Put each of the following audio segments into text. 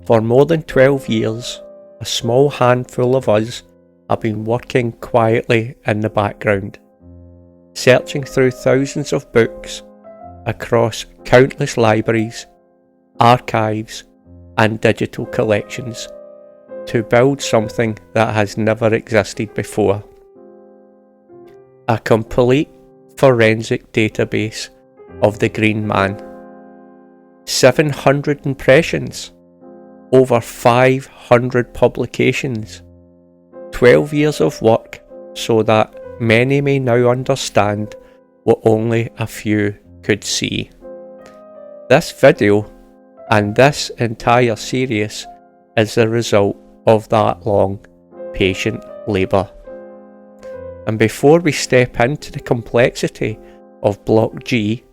For more than 12 years, a small handful of us have been working quietly in the background, searching through thousands of books across countless libraries, archives, and digital collections to build something that has never existed before. A complete forensic database of the Green Man. 700 impressions, over 500 publications, 12 years of work so that many may now understand what only a few could see. This video and this entire series is the result of that long, patient labour. And before we step into the complexity of Block G,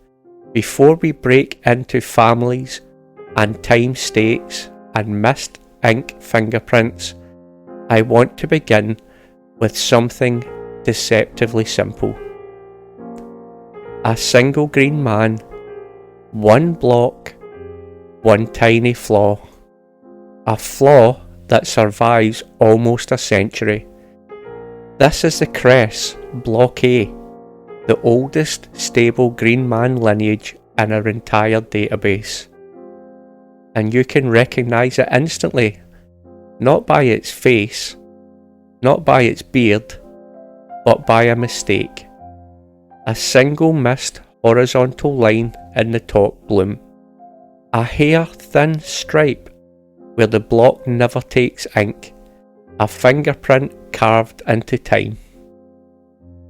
before we break into families and time states and missed ink fingerprints, I want to begin with something deceptively simple. A single green man, one block, one tiny flaw. A flaw that survives almost a century. This is the CRES Block A, the oldest stable green man lineage in our entire database. And you can recognise it instantly, not by its face, not by its beard, but by a mistake. A single missed horizontal line in the top bloom. A hair-thin stripe where the block never takes ink. A fingerprint carved into time.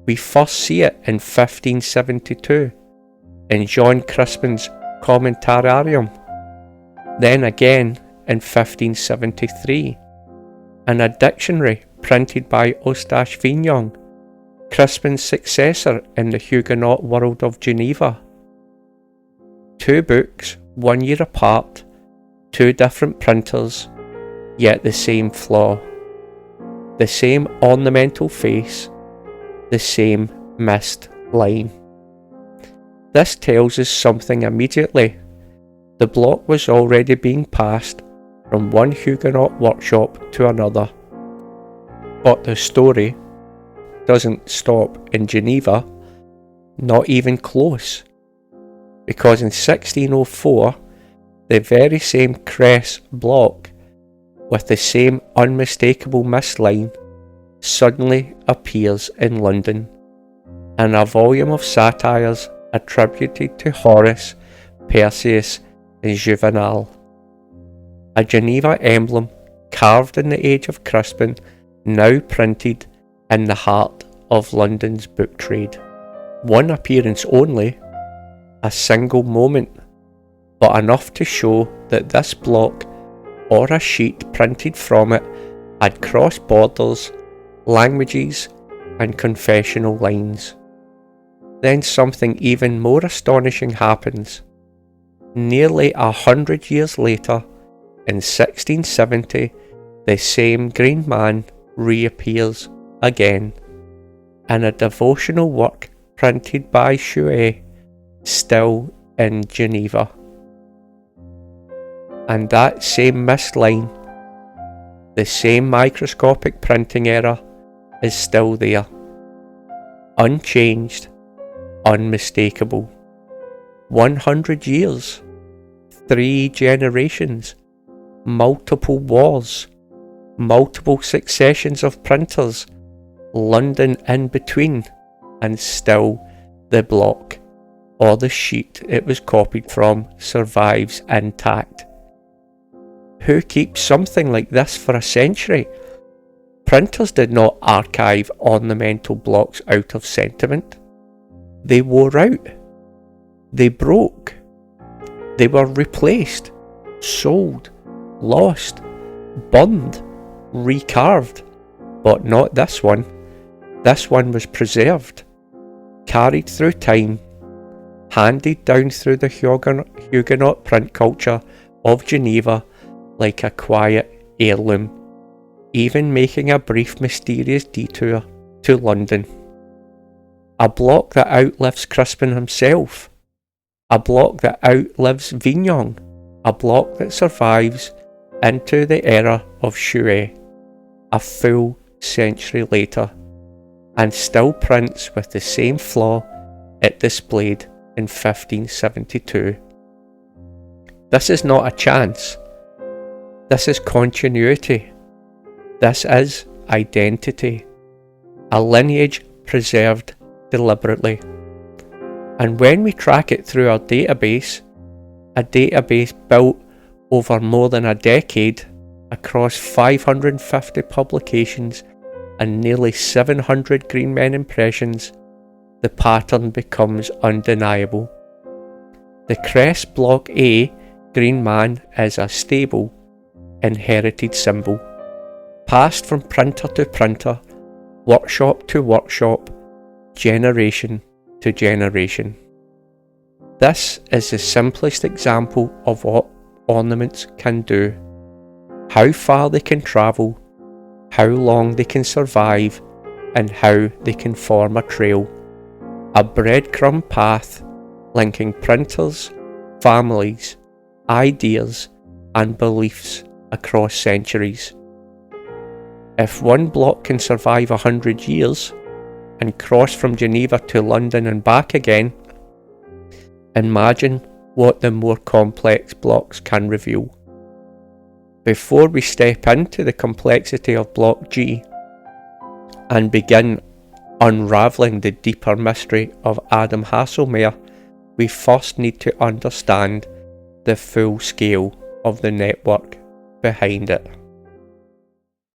We first see it in 1572 in John Crispin's Commentarium, then again in 1573 in a dictionary printed by Eustache Vignon, Crispin's successor in the Huguenot world of Geneva. 2 books, 1 year apart, 2 different printers, yet the same flaw, the same ornamental face, the same missed line. This tells us something immediately. The block was already being passed from one Huguenot workshop to another. But the story doesn't stop in Geneva, not even close, because in 1604, the very same CRES block, with the same unmistakable missed line, suddenly appears in London, in a volume of satires attributed to Horace, Persius, and Juvenal. A Geneva emblem carved in the age of Crispin, now printed in the heart of London's book trade. One appearance only, a single moment, but enough to show that this block, or a sheet printed from it, had crossed borders, languages, and confessional lines. Then something even more astonishing happens. Nearly 100 years later, in 1670, the same green man reappears again in a devotional work printed by Chouet, still in Geneva. And that same missed line, the same microscopic printing error, is still there, unchanged, unmistakable. 100 years, 3 generations, multiple wars, multiple successions of printers, London in between, and still the block, or the sheet it was copied from, survives intact. Who keeps something like this for a century? Printers did not archive ornamental blocks out of sentiment. They wore out. They broke. They were replaced, sold, lost, burned, recarved. But not this one. This one was preserved, carried through time, handed down through the Huguenot print culture of Geneva like a quiet heirloom, even making a brief mysterious detour to London. A block that outlives Crispin himself, a block that outlives Vignon, a block that survives into the era of Shui a full century later, and still prints with the same flaw it displayed in 1572. This is not a chance. This is continuity. This is identity. A lineage preserved deliberately. And when we track it through our database, a database built over more than a decade across 550 publications and nearly 700 Green Men impressions, the pattern becomes undeniable. The CRES Block A Green Man is a stable, inherited symbol, passed from printer to printer, workshop to workshop, generation to generation. This is the simplest example of what ornaments can do, how far they can travel, how long they can survive, and how they can form a trail, a breadcrumb path linking printers, families, ideas, and beliefs across centuries. If one block can survive 100 years and cross from Geneva to London and back again, imagine what the more complex blocks can reveal. Before we step into the complexity of Block G and begin unravelling the deeper mystery of Adam Hasselmayr, we first need to understand the full scale of the network behind it.